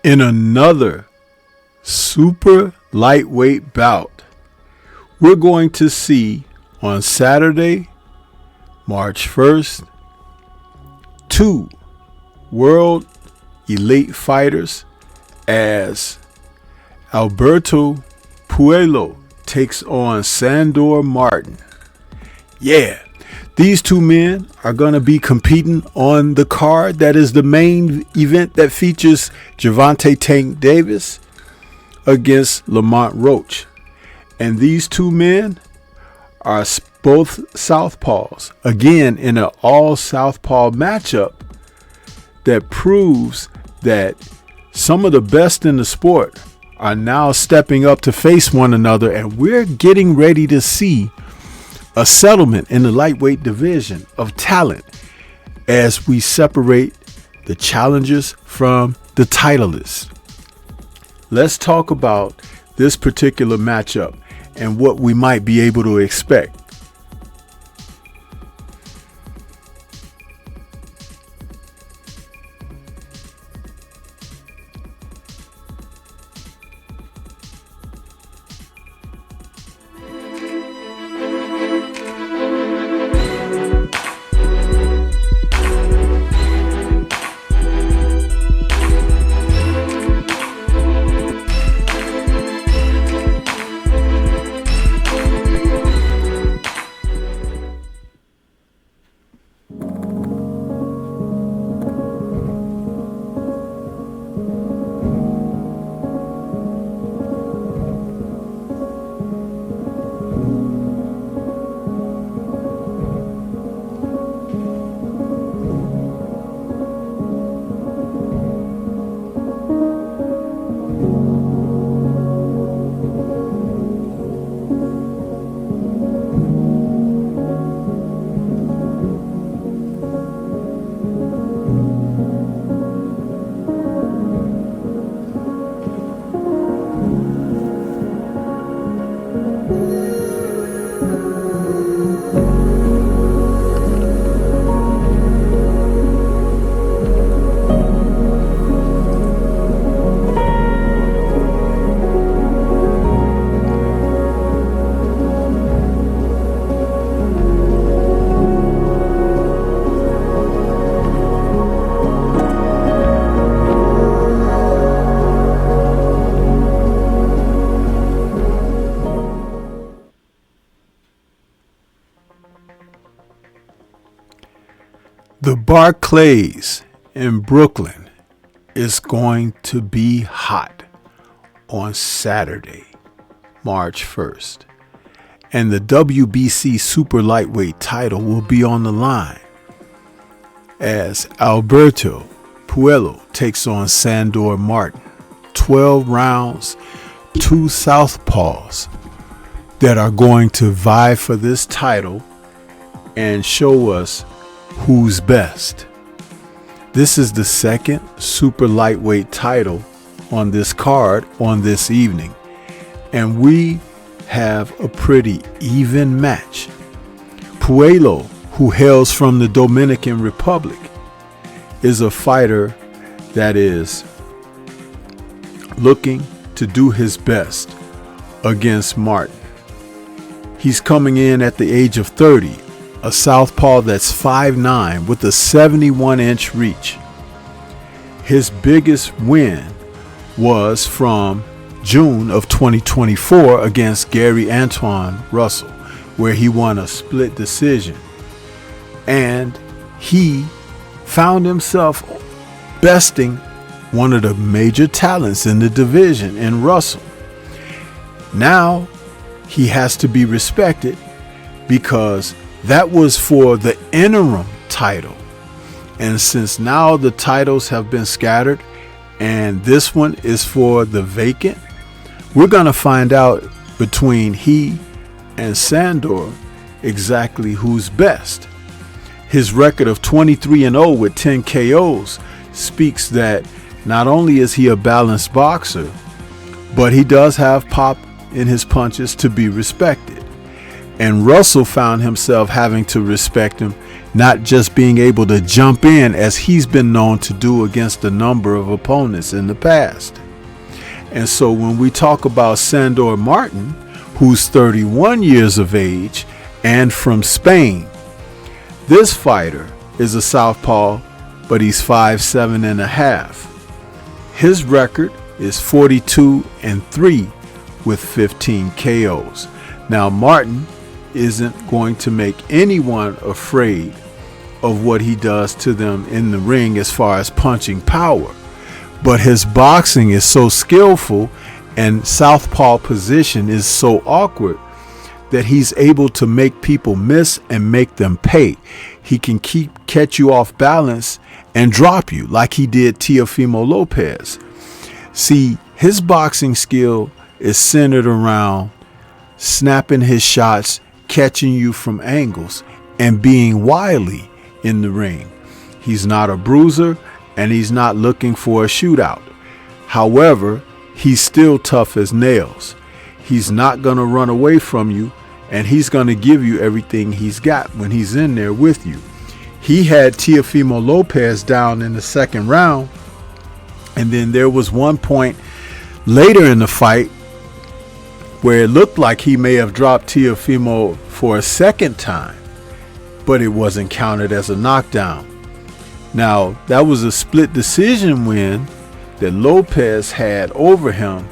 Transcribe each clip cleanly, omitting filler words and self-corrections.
In another super lightweight bout, we're going to see on Saturday, March 1st, two world elite fighters as Alberto Puello takes on Sandor Martin. Yeah, these two men are going to be competing on the card that is the main event that features Gervonta Tank Davis against Lamont Roach. And these two men are both southpaws. Again, in an all southpaw matchup that proves that some of the best in the sport are now stepping up to face one another, and we're getting ready to see a settlement in the lightweight division of talent as we separate the challengers from the titleists. Let's talk about this particular matchup and what we might be able to expect. The Barclays in Brooklyn is going to be hot on Saturday, March 1st. And the WBC Super Lightweight title will be on the line as Alberto Puello takes on Sandor Martin. 12 rounds, two southpaws that are going to vie for this title and show us who's best. This is the second super lightweight title on this card on this evening, and we have a pretty even match. Puello, who hails from the Dominican Republic, is a fighter that is looking to do his best against Martin. He's coming in at the age of 30, a southpaw that's 5'9" with a 71-inch reach. His biggest win was from June of 2024 against Gary Antoine Russell, where he won a split decision. And he found himself besting one of the major talents in the division in Russell. Now he has to be respected because that was for the interim title. And since now the titles have been scattered and this one is for the vacant, we're going to find out between he and Sandor exactly who's best. His record of 23-0 with 10 KOs speaks that not only is he a balanced boxer, but he does have pop in his punches to be respected. And Russell found himself having to respect him, not just being able to jump in as he's been known to do against a number of opponents in the past. And so when we talk about Sandor Martin, who's 31 years of age and from Spain, this fighter is a southpaw, but he's 5'7.5". His record is 42-3 with 15 KOs. Now Martin isn't going to make anyone afraid of what he does to them in the ring as far as punching power, but his boxing is so skillful and southpaw position is so awkward that he's able to make people miss and make them pay. He can catch you off balance and drop you like he did Teofimo Lopez. See, his boxing skill is centered around snapping his shots, catching you from angles, and being wily in the ring. He's not a bruiser, and he's not looking for a shootout. However, he's still tough as nails. He's not going to run away from you, and he's going to give you everything he's got when he's in there with you. He had Teofimo Lopez down in the second round, and then there was one point later in the fight where it looked like he may have dropped Teofimo for a second time, but it wasn't counted as a knockdown. Now, that was a split decision win that Lopez had over him,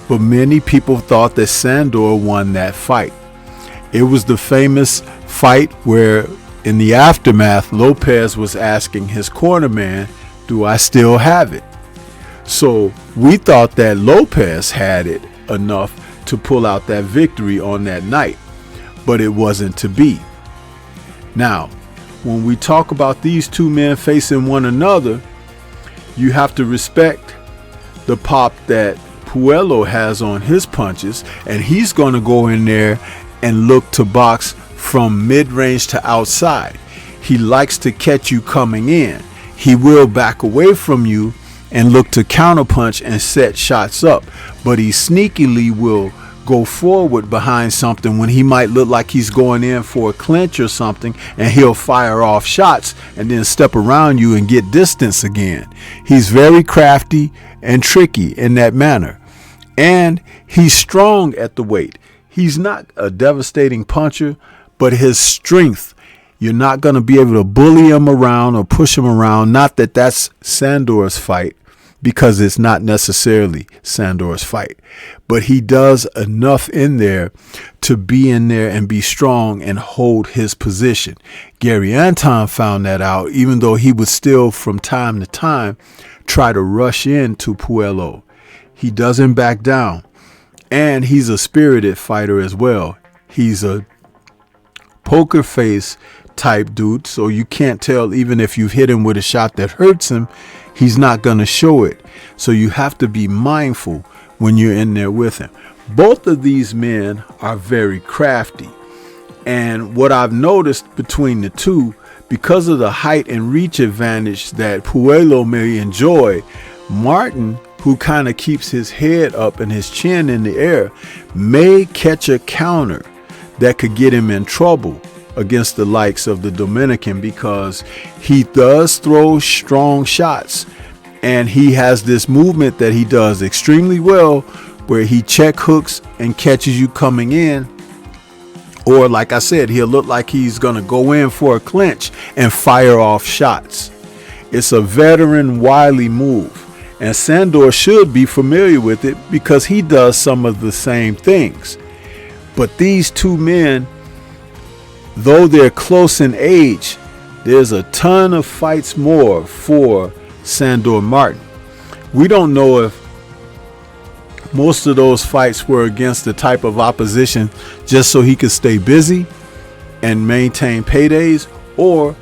but many people thought that Sandor won that fight. It was the famous fight where in the aftermath, Lopez was asking his cornerman, "Do I still have it?" So we thought that Lopez had it enough to pull out that victory on that night, but it wasn't to be. Now, when we talk about these two men facing one another, you have to respect the pop that Puello has on his punches, and he's going to go in there and look to box from mid-range to outside. He likes to catch you coming in. He will back away from you and look to counterpunch and set shots up, but he sneakily will go forward behind something when he might look like he's going in for a clinch or something, and he'll fire off shots and then step around you and get distance again. He's very crafty and tricky in that manner, and he's strong at the weight. He's not a devastating puncher, but his strength, you're not going to be able to bully him around or push him around. Not that that's Sandor's fight, because it's not necessarily Sandor's fight, but he does enough in there to be in there and be strong and hold his position. Gary Anton found that out, even though he would still from time to time try to rush into Puello. He doesn't back down, and he's a spirited fighter as well. He's a poker face type dude, so you can't tell even if you've hit him with a shot that hurts him, he's not going to show it. So you have to be mindful when you're in there with him. Both of these men are very crafty. And what I've noticed between the two, because of the height and reach advantage that Puello may enjoy, Martin, who kind of keeps his head up and his chin in the air, may catch a counter that could get him in trouble against the likes of the Dominican, because he does throw strong shots, and he has this movement that he does extremely well where he check hooks and catches you coming in, or like I said, he'll look like he's gonna go in for a clinch and fire off shots. It's a veteran wily move, and Sandor should be familiar with it because he does some of the same things. But these two men, though they're close in age, there's a ton of fights more for Sandor Martin. We don't know if most of those fights were against the type of opposition just so he could stay busy and maintain paydays, or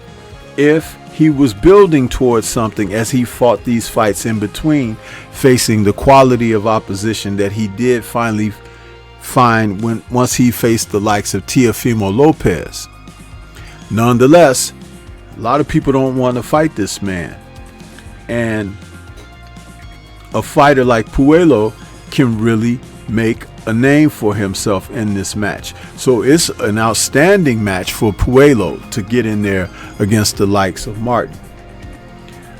if he was building towards something as he fought these fights in between, facing the quality of opposition that he did finally find once he faced the likes of Teofimo Lopez. Nonetheless, a lot of people don't want to fight this man, and a fighter like Puello can really make a name for himself in this match. So it's an outstanding match for Puello to get in there against the likes of Martin.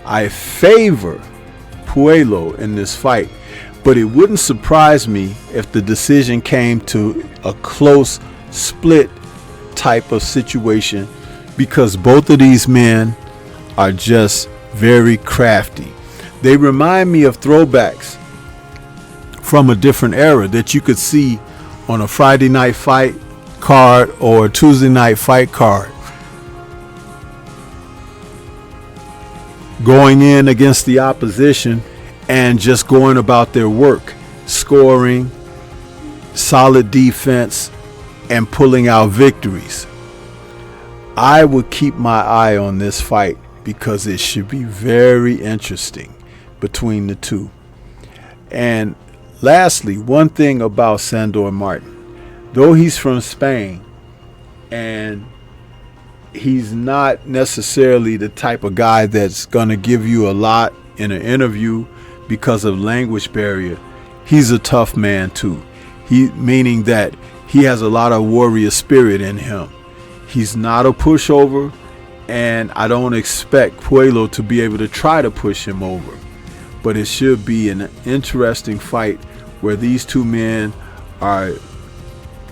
I favor Puello in this fight, but it wouldn't surprise me if the decision came to a close split type of situation, because both of these men are just very crafty. They remind me of throwbacks from a different era that you could see on a Friday night fight card or a Tuesday night fight card. Going in against the opposition and just going about their work, scoring, solid defense, and pulling out victories. I would keep my eye on this fight because it should be very interesting between the two. And lastly, one thing about Sandor Martin, though he's from Spain and he's not necessarily the type of guy that's going to give you a lot in an interview because of language barrier, he's a tough man too. Meaning that he has a lot of warrior spirit in him. He's not a pushover, and I don't expect Puello to be able to try to push him over. But it should be an interesting fight where these two men are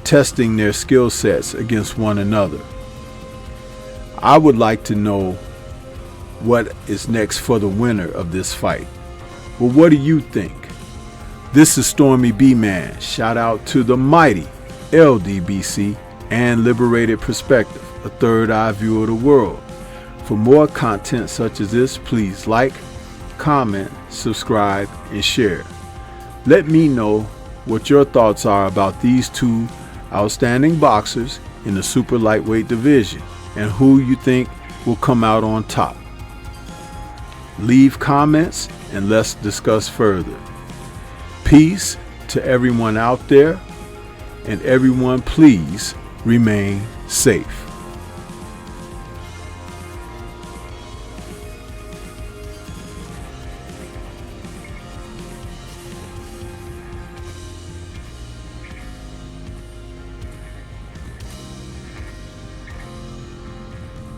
testing their skill sets against one another. I would like to know what is next for the winner of this fight. Well, what do you think? This is Stormy B-Man. Shout out to the mighty LDBC and Liberated Perspective, a third eye view of the world. For more content such as this, please like, comment, subscribe, and share. Let me know what your thoughts are about these two outstanding boxers in the super lightweight division and who you think will come out on top. Leave comments and let's discuss further. Peace to everyone out there, and everyone please remain safe.